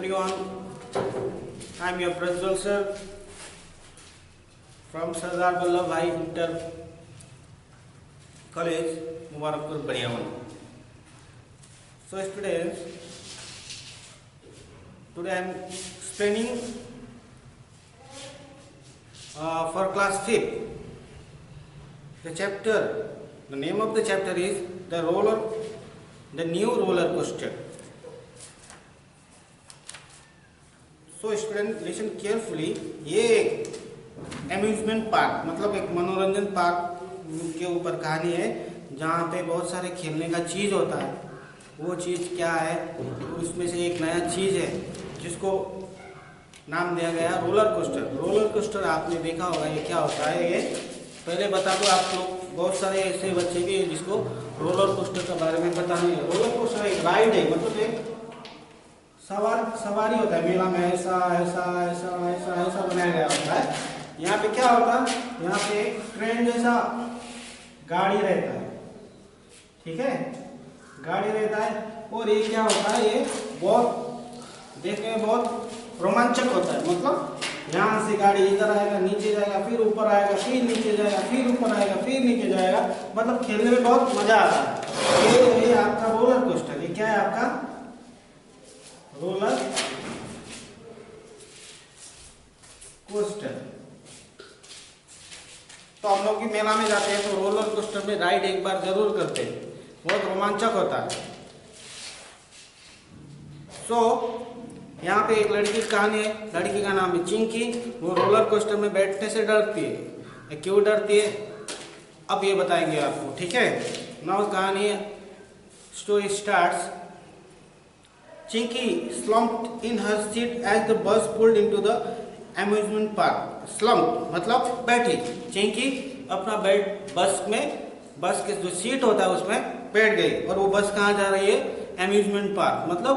everyone. I am your Prajwal sir from Sardar Vallabhbhai Inter College, Mubarakpur, Bariyawan. So students, today I am explaining for class 5th. The name of the chapter is the new roller coaster. So student listen carefully, ये एक amusement park मतलब एक मनोरंजन park के ऊपर कहानी है जहाँ पे बहुत सारे खेलने का चीज़ होता है। वो चीज़ क्या है, उसमें से एक नया चीज़ है जिसको नाम दिया गया रोलर कोस्टर। रोलर कोस्टर आपने देखा होगा, ये क्या होता है। ये पहले बता दो आप लोग, बहुत सारे ऐसे बच्चे भी हैं जिसको रोलर कोस्टर के बारे में पता नहीं है। रोलर कोस्टर एक राइड है, मतलब एक सवारी होता है। मेला में ऐसा ऐसा ऐसा ऐसा ऐसा बनाया गया होता है। यहाँ पे क्या होता है, यहाँ पे एक ट्रेन जैसा गाड़ी रहता है, ठीक है, गाड़ी रहता है। और ये क्या होता है, ये बहुत देखने में बहुत रोमांचक होता है। मतलब यहाँ से गाड़ी इधर आएगा, नीचे जाएगा, फिर ऊपर आएगा, फिर नीचे जाएगा, फिर ऊपर आएगा, फिर नीचे जाएगा। मतलब खेलने में बहुत मजा आता है। ये आपका रोलर कोस्टर। ये क्या है आपका रोलर कोस्टर। तो हम लोग भी मेला में जाते हैं तो रोलर कोस्टर में राइड एक बार जरूर करते हैं, बहुत रोमांचक होता है। सो यहाँ पे एक लड़की की कहानी है। लड़की का नाम है चिंकी। वो रोलर कोस्टर में बैठने से डरती है। क्यों डरती है अब ये बताएंगे आपको, ठीक है। नाउ कहानी है, story starts. Chinky slumped in her seat as the bus pulled into the amusement park. Slump मतलब बैठी। चिंकी अपना बस के जो सीट होता है उसमें बैठ गई। और वो बस कहाँ जा रही है, एम्यूजमेंट पार्क मतलब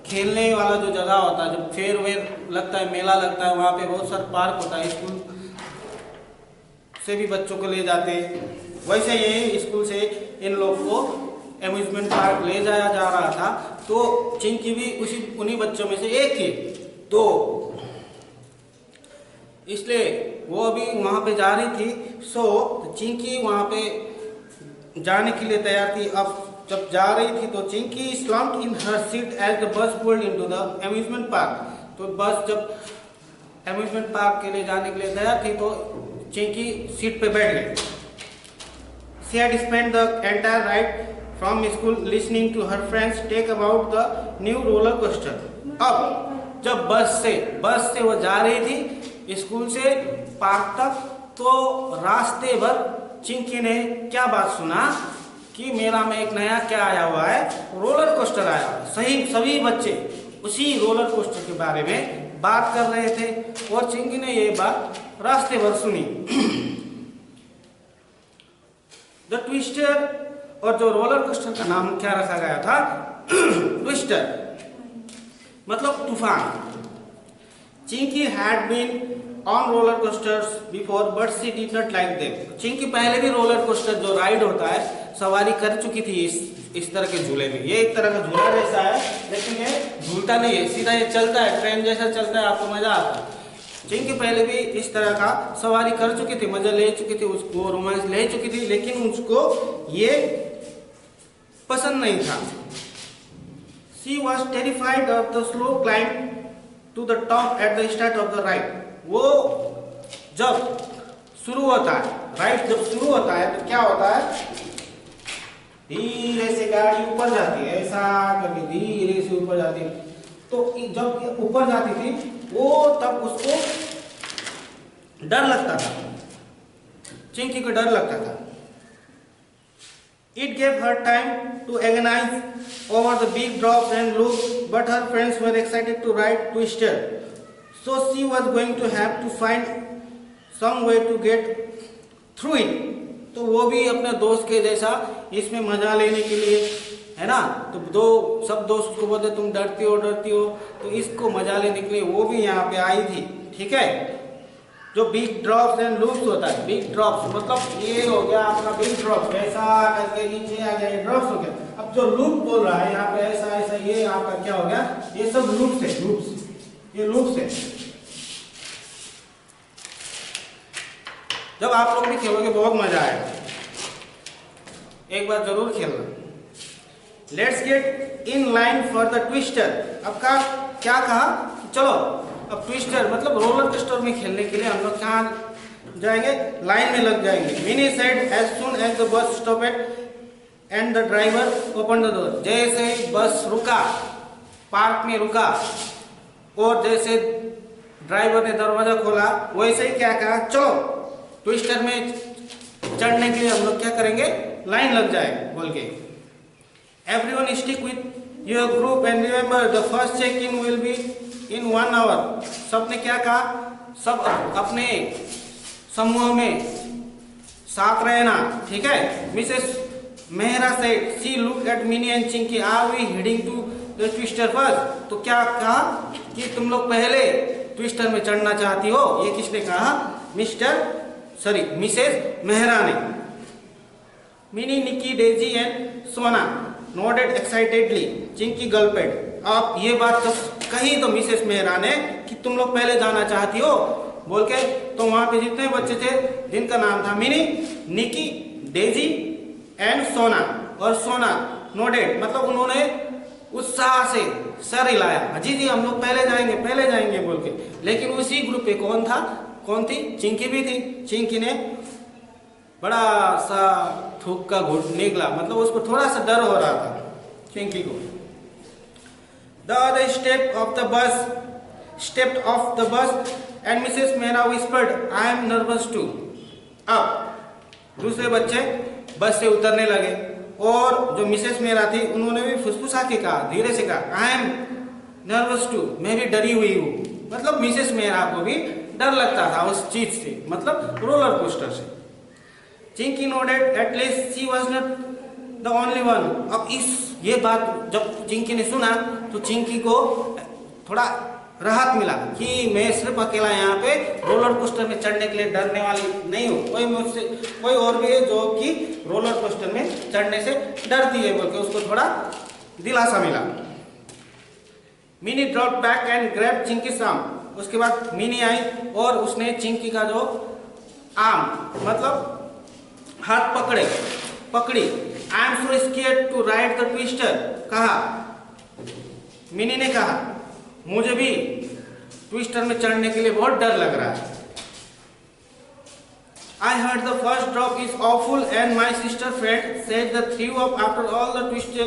खेलने वाला जो जगह होता है, जब फेयर वेयर लगता है, मेला लगता है, वहाँ पे बहुत सारा पार्क होता है। स्कूल से भी बच्चों को ले जाते हैं, वैसे ये स्कूल से इन लोग को एम्यूजमेंट पार्क ले जाया जा रहा था। तो चिंकी भी उन्हीं बच्चों में से एक थी। तो इसलिए वो अभी वहाँ पे जा रही थी। सो चिंकी वहाँ पे जाने के लिए तैयार थी। अब जब जा रही थी तो Chinki slumped in her seat as the bus pulled into the amusement park. तो बस जब एम्यूजमेंट पार्क के लिए जाने के लिए तैयार थी तो चिंकी सीट पे बैठ गई। She had spent the entire ride from school listening to her friends talk about the new roller coaster. अब जब बस से वो जा रही थी स्कूल से पार्क तक, तो रास्ते भर चिंकी ने क्या बात सुना कि मेला में एक नया क्या आया हुआ है, रोलर कोस्टर आया हुआ है। सभी बच्चे उसी रोलर कोस्टर के बारे में बात कर रहे थे और चिंकी ने ये बात रास्ते भर सुनी। द ट्विस्टर, और जो रोलर कोस्टर का नाम क्या रखा गया था, ट्विस्टर मतलब तूफान। Chinki had been on roller coasters before but she did not like them. Chinki पहले भी रोलर कोस्टर जो राइड होता है सवारी कर चुकी थी इस तरह के झूले में। ये एक तरह का झूला जैसा है, लेकिन ये झूलता नहीं है, सीधा ये चलता है, ट्रेन जैसा चलता है, आपको मजा आता है। चिंकी पहले भी इस तरह का सवारी कर चुकी थी, मजा ले चुकी थी, उसको रोमांच ले चुकी थी, लेकिन उसको ये पसंद नहीं था। She was terrified of the slow climb to the top at the start of the ride. वो जब शुरू होता है, राइड जब शुरू होता है तो क्या होता है, धीरे से गाड़ी ऊपर जाती है, ऐसा करके धीरे से ऊपर जाती है। तो जब ऊपर जाती थी वो तब उसको डर लगता था, चिंकी को डर लगता था। It gave her time to agonize over the big drops and loops, but her friends were excited to ride Twister. So she was going to have to find some way to get through it. तो वो भी अपने दोस्त के जैसा इसमें मजा लेने के लिए, है ना, तो सब दोस्त उसको बोलते तुम डरती हो, तो इसको मजा लेने के लिए वो भी यहाँ पे आई थी, ठीक है। जो बिग ड्रॉप्स एंड लूप्स होता है, बिग ड्रॉप्स मतलब ये हो गया आपका बिग ड्रॉप, ऐसा करके नीचे आ गया, ये ड्रॉप्स हो गया। अब जो लूप बोल रहा है यहाँ पे ऐसा ऐसा, ये आपका क्या हो गया, ये सब लूप्स है, लूप्स, ये लूप्स है। जब आप लोग भी खेलोगे बहुत मजा आएगा, एक बार जरूर खेलना। Let's get in line for the twister. अब का क्या कहा, चलो अब ट्विस्टर मतलब रोलर कोस्टर में खेलने के लिए हम लोग कहाँ जाएंगे, लाइन में लग जाएंगे। Mini said as soon as the bus stop and the driver open the door. जैसे बस रुका, पार्क में रुका और जैसे ड्राइवर ने दरवाजा खोला, वैसे ही क्या कहा, चलो ट्विस्टर में चढ़ने के लिए हम लोग क्या करेंगे, लाइन लग जाए बोल के। Everyone stick with your group and remember the first check in will be in 1 hour. सबने क्या कहा, सब अपने समूह में साथ रहना, ठीक है। Mrs Mehra said she look at Mini and Chinki are we heading to the Twister first. तो क्या कहा कि तुम लोग पहले ट्विस्टर में चढ़ना चाहती हो, ये किसने कहा, मिसेस मेहरा ने। मिनी, निकी, डेजी एंड सोना नोडेड एक्साइटेडली, चिंकी गल्पेड। आप ये बात जब कही तो मिसेस मेहरा ने कि तुम लोग पहले जाना चाहती हो बोल के, तो वहां पे जितने बच्चे थे जिनका नाम था मिनी, निकी, डेजी एंड सोना, और सोना नोडेड मतलब उन्होंने उत्साह से सर हिलाया, जी जी हम लोग पहले जाएंगे बोल के। लेकिन उसी ग्रुप पे कौन थी, चिंकी भी थी। चिंकी ने बड़ा सा थूक का घूंट निकला, मतलब उसको थोड़ा सा डर हो रहा था चिंकी को। The other stepped off the bus and Mrs. Mehra whispered, I am nervous too. अब दूसरे बच्चे बस से उतरने लगे और जो मिसेस मेहरा थी उन्होंने भी फुसफुसा के कहा, धीरे से कहा, I am nervous too, मैं भी डरी हुई हूँ। मतलब मिसेस मेहरा को भी डर लगता था उस चीज से, मतलब रोलर कोस्टर से। Chinki nodded at least she was not the only one. अब ये बात जब चिंकी ने सुना तो चिंकी को थोड़ा राहत मिला कि मैं सिर्फ अकेला यहाँ पे रोलर कोस्टर में चढ़ने के लिए डरने वाली नहीं हूँ, कोई और भी है जो कि रोलर कोस्टर में चढ़ने से डरती है बोल के उसको थोड़ा दिलासा मिला। Mini drop back and grab Chinki arm. उसके बाद मिनी आई और उसने चिंकी का जो आर्म मतलब हाथ पकड़ी। I am so scared to ride the Twister. कहा, मिनी ने कहा मुझे भी ट्विस्टर में चढ़ने के लिए बहुत डर लग रहा है। I heard the first drop is awful and my sister friend said the threw up after all the twist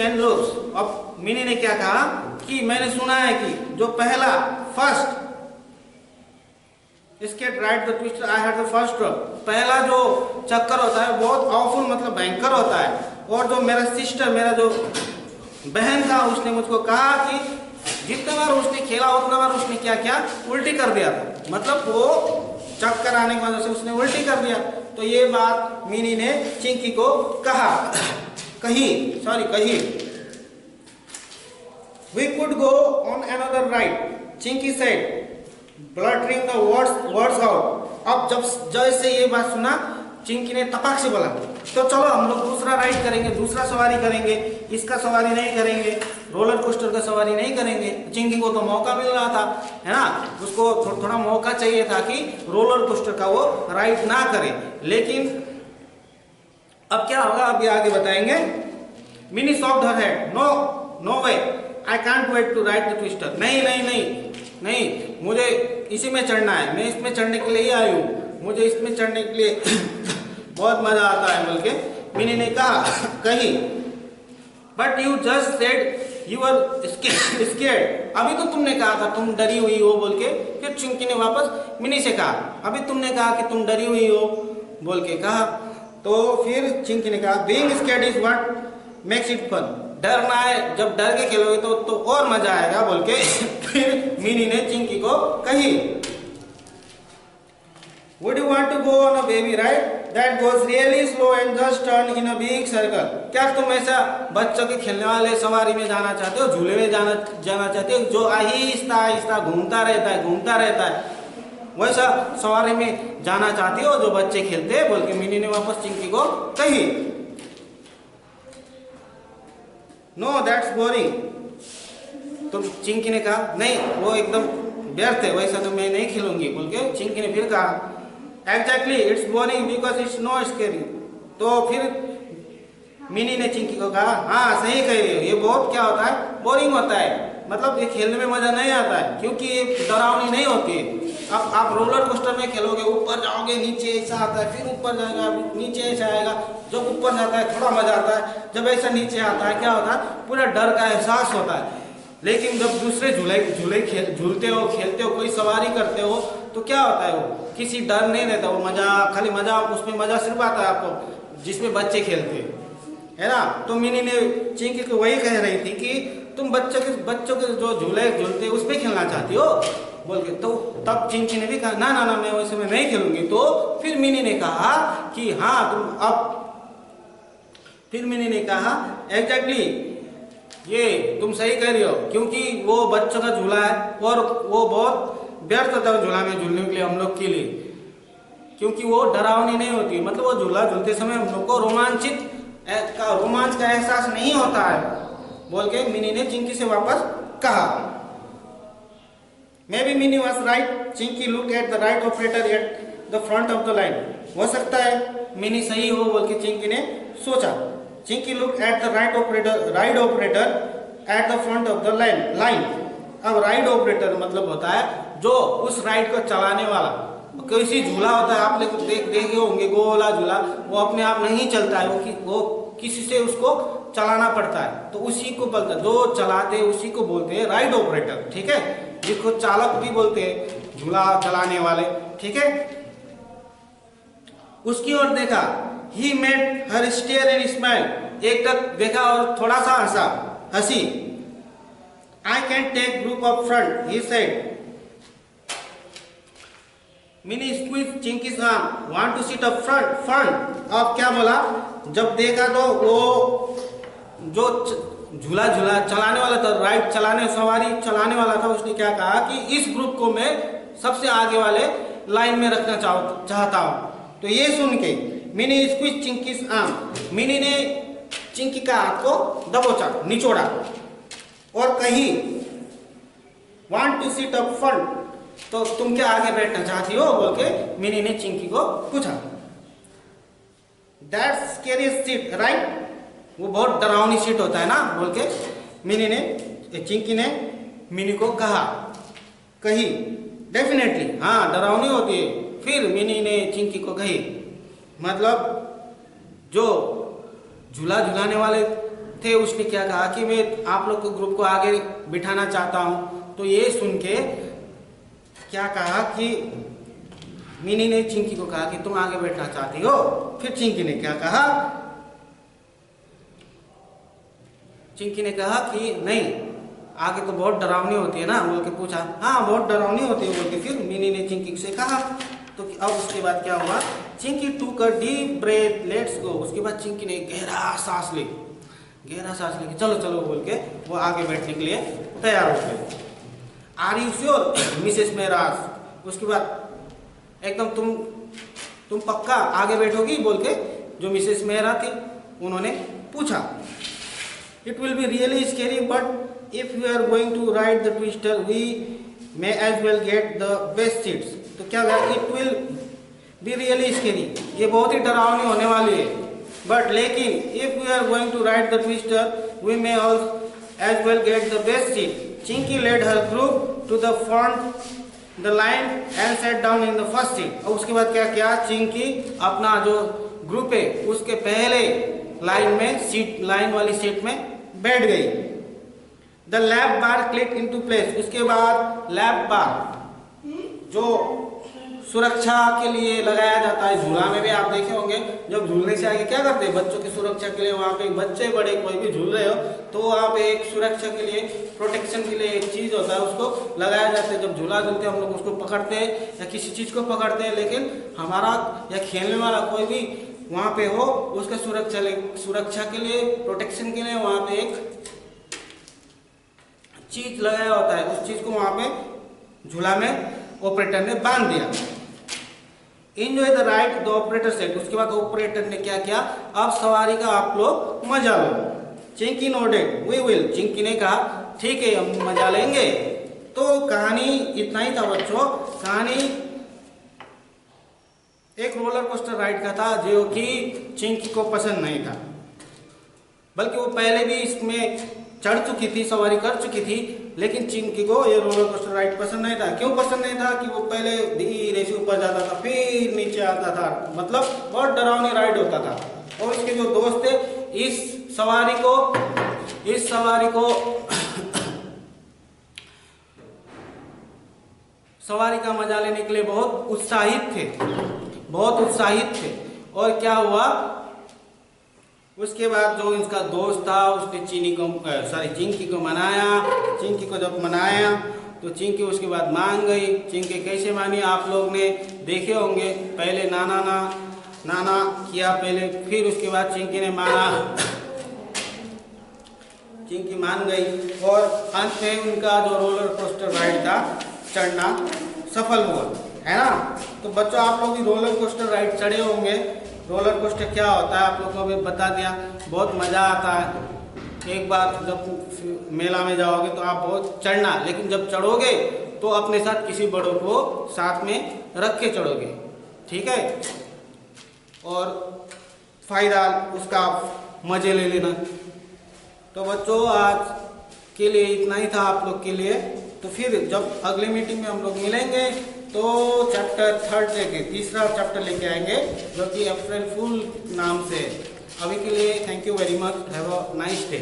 and loops. अब मिनी ने क्या कहा कि मैंने सुना है कि जो पहला फर्स्ट इसके right the twister, I had the first drop, पहला जो चक्कर होता है बहुत ऑफुल मतलब भयंकर होता है। और जो मेरा जो बहन था उसने मुझको कहा कि जितने बार उसने खेला उतना बार उसने क्या किया, उल्टी कर दिया था, मतलब वो चक्कर आने की वजह से उसने उल्टी कर दिया। तो ये बात मिनी ने चिंकी को कही। We could go on another ride, Chinki said, blurting the words out. अब जैसे ये बात सुना चिंकी ने तपाक से बोला, तो चलो हम लोग दूसरा राइड करेंगे, दूसरा सवारी करेंगे, इसका सवारी नहीं करेंगे, रोलर कोस्टर का सवारी नहीं करेंगे। चिंकी को तो मौका मिल रहा था, है ना, उसको थोड़ा मौका चाहिए था कि रोलर कोस्टर का वो राइड ना करे। लेकिन अब क्या होगा अभी आगे बताएंगे। Mini soft her head, no way, I can't wait to ride the Twister. नहीं, मुझे इसी में चढ़ना है, मैं इसमें चढ़ने के लिए ही आई हूँ, मुझे इसमें चढ़ने के लिए बहुत मजा आता है बोल के मिनी ने कही। But you just said you are scared. अभी तो तुमने कहा था तुम डरी हुई हो बोल के। फिर चिंकी ने वापस मिनी से कहा, अभी तुमने कहा कि तुम डरी हुई हो बोल के कहा। तो फिर चिंकी ने कहा, being scared is what makes it fun. डरना है, जब डर के खेलोगे तो और मजा आएगा बोल के फिर मिनी ने चिंकी को कही। Would you want to go on a baby ride that goes really slow and just turn in a big circle? क्या तुम ऐसा बच्चों के खेलने वाले सवारी में जाना चाहते हो, झूले में जाना चाहते हो जो आहिस्ता आहिस्ता घूमता रहता है वैसा सवारी में जाना चाहती हो जो बच्चे खेलते हैं, बोल के मिनी ने वापस चिंकी को कही। नो दैट्स बोरिंग, तो चिंकी ने कहा नहीं वो एकदम व्यर्थ है, वैसा तो मैं नहीं खेलूंगी, बोल के चिंकी ने फिर कहा exactly it's boring because it's not scary. तो फिर मिनी ने चिंकी को कहा हाँ सही कह रही हो, ये बहुत क्या होता है, बोरिंग होता है, मतलब ये खेलने में मजा नहीं आता है क्योंकि ये डरावनी नहीं होती है। अब आप रोलर कोस्टर में खेलोगे, ऊपर जाओगे नीचे ऐसा आता है, फिर ऊपर जाएगा नीचे ऐसा आएगा, जब ऊपर जाता है थोड़ा मजा आता है, जब ऐसा नीचे आता है क्या होता है, पूरा डर का एहसास होता है। लेकिन जब दूसरे झूलते हो, खेलते हो, कोई सवारी करते हो तो क्या होता है, वो किसी डर नहीं रहता, वो मजा खाली मजा, उसमें मजा सिर्फ आता है आपको जिसमें बच्चे खेलते हैं, है ना। तो मिनी ने चिंकी को वही कह रही थी कि तुम बच्चों के जो झूलते उसमें खेलना चाहती हो, बोल के। तो तब चिंकी ने भी कहा ना ना ना मैं वैसे में नहीं खेलूंगी। तो फिर मिनी ने कहा कि हाँ तुम अब, फिर मिनी ने कहा एग्जैक्टली ये तुम सही कह रही हो, क्योंकि वो बच्चों का झूला है और वो बहुत व्यर्थ होता है झूला में झूलने के लिए हम लोग के लिए, क्योंकि वो डरावनी नहीं होती, मतलब वो झूला झूलते समय हम लोग को रोमांच का एहसास नहीं होता है, बोल के मिनी ने चिंकी से वापस कहा। May be mini was right, Chinki look at the right operator at the front of the line. हो सकता है मिनी सही हो, बोल के चिंकी ने सोचा। Chinki look at the ride operator at the front of the line. अब राइड ऑपरेटर मतलब होता है जो उस राइड को चलाने वाला। किसी झूला होता है, आप लोग देखे होंगे गोला झूला, वो अपने आप नहीं चलता है, वो किसी से उसको चलाना पड़ता है, तो उसी को बोलता है, जो चलाते हैं उसी को बोलते हैं राइड ऑपरेटर, ठीक है, जिसको चालक भी बोलते हैं, झूला चलाने वाले, ठीक है। उसकी ओर देखा, he made her stare and smile, एक तक देखा और थोड़ा सा हंसी। I can take group up front, he said. Minnie squeeze चिंकीज arm, want to sit up front. अब क्या बोला, जब देखा तो वो जो झूला चलाने वाला था, राइड सवारी चलाने वाला था, उसने क्या कहा कि इस ग्रुप को मैं सबसे आगे वाले लाइन में रखना चाहता हूं। तो ये सुन के मिनी स्क्वीज चिंकीज आर्म, मिनी ने चिंकी का हाथ को दबोचा, निचोड़ा और कही want to sit up front, तो तुम क्या आगे बैठना चाहती हो, बोल के मिनी ने चिंकी को पूछा। दैट्स स्कैरी सीट राइट, वो बहुत डरावनी सीट होता है ना, बोल के चिंकी ने मिनी को कही डेफिनेटली, हाँ डरावनी होती है। फिर मिनी ने चिंकी को कही, मतलब जो झूला झूलाने वाले थे उसने क्या कहा कि मैं आप लोग के ग्रुप को आगे बिठाना चाहता हूं। तो ये सुन के क्या कहा कि मिनी ने चिंकी को कहा कि तुम आगे बैठना चाहती हो। फिर चिंकी ने क्या कहा, चिंकी ने कहा कि नहीं आगे तो बहुत डरावनी होती है ना, बोल के पूछा। हाँ बहुत डरावनी होती है, बोल के फिर मिनी ने चिंकी से कहा। तो अब उसके बाद क्या हुआ, Chinki took a deep breath, let's go. उसके बाद चिंकी ने गहरा सांस लेके चलो चलो बोल के वो आगे बैठने के लिए तैयार हो गए। Are you sure Mrs Mehra, उसके बाद एकदम तुम पक्का आगे बैठोगी, बोल के जो मिसेस मेहरा थी उन्होंने पूछा। It will be really scary but if you are going to ride the Twister we may as well get the best seats. तो क्या it will be really scary, ये बहुत ही डरावनी होने वाली है, बट लेकिन if we are going to ride the Twister we may as well get the best seat. Chinki led her group to the front the line and sat down in the first seat। और उसके बाद क्या किया, चिंकी अपना जो group है उसके पहले लाइन वाली सीट में बैठ गई। The lap bar click into place, उसके बाद लैप बार जो सुरक्षा के लिए लगाया जाता है, झूला में भी आप देखे होंगे, जब झूलने से आगे क्या करते हैं बच्चों की सुरक्षा के लिए, वहाँ पे बच्चे बड़े कोई भी झूल रहे हो तो वहाँ पे एक सुरक्षा के लिए, प्रोटेक्शन के लिए एक चीज होता है, उसको लगाया जाता है। जब झूला झूलते हैं हम लोग उसको पकड़ते हैं या किसी चीज को पकड़ते हैं, लेकिन हमारा या खेलने वाला कोई भी वहाँ पे हो उसका सुरक्षा के लिए, प्रोटेक्शन के लिए वहाँ पे एक चीज लगाया होता है, उस चीज को वहाँ पे झूला में ऑपरेटर ने बांध दिया। Enjoy the ride the operator said, उसके बाद ऑपरेटर ने क्या किया, अब सवारी का आप लोग मजा लो। Chinky nodded we will, Chinky ने कहा ठीक है हम मजा लेंगे। तो कहानी इतना ही था बच्चों। कहानी एक रोलर कोस्टर राइड का था जो कि चिंकी को पसंद नहीं था, बल्कि वो पहले भी इसमें चढ़ चुकी थी, सवारी कर चुकी थी, लेकिन चिंकी को ये रोलर कोस्टर राइड पसंद नहीं था। क्यों पसंद नहीं था कि वो पहले धीरे से ऊपर जाता था फिर नीचे आता था, मतलब बहुत डरावनी राइड होता था। और इसके जो दोस्त थे इस सवारी का मजा लेने के लिए बहुत उत्साहित थे। और क्या हुआ, उसके बाद जो इसका दोस्त था उसने चिंकी को मनाया। चिंकी को जब मनाया तो चिंकी उसके बाद मान गई। चिंकी कैसे मानी आप लोग ने देखे होंगे, पहले नाना किया पहले, फिर उसके बाद चिंकी ने माना, चिंकी मान गई और अंत में उनका जो रोलर कोस्टर राइड था चढ़ना सफल हुआ, है ना। तो बच्चों आप लोग भी रोलर कोस्टर राइड चढ़े होंगे। रोलर कोस्टर क्या होता है आप लोगों को भी बता दिया, बहुत मज़ा आता है। एक बार जब मेला में जाओगे तो आप बहुत चढ़ना, लेकिन जब चढ़ोगे तो अपने साथ किसी बड़ों को साथ में रख के चढ़ोगे, ठीक है। और फायदा उसका मजे ले लेना। तो बच्चों आज के लिए इतना ही था आप लोग के लिए। तो फिर जब अगले मीटिंग में हम लोग मिलेंगे तो चैप्टर 3 लेके तीसरा चैप्टर लेके आएंगे जो कि अप्रैल फूल नाम से। अभी के लिए thank you very much, have a nice day.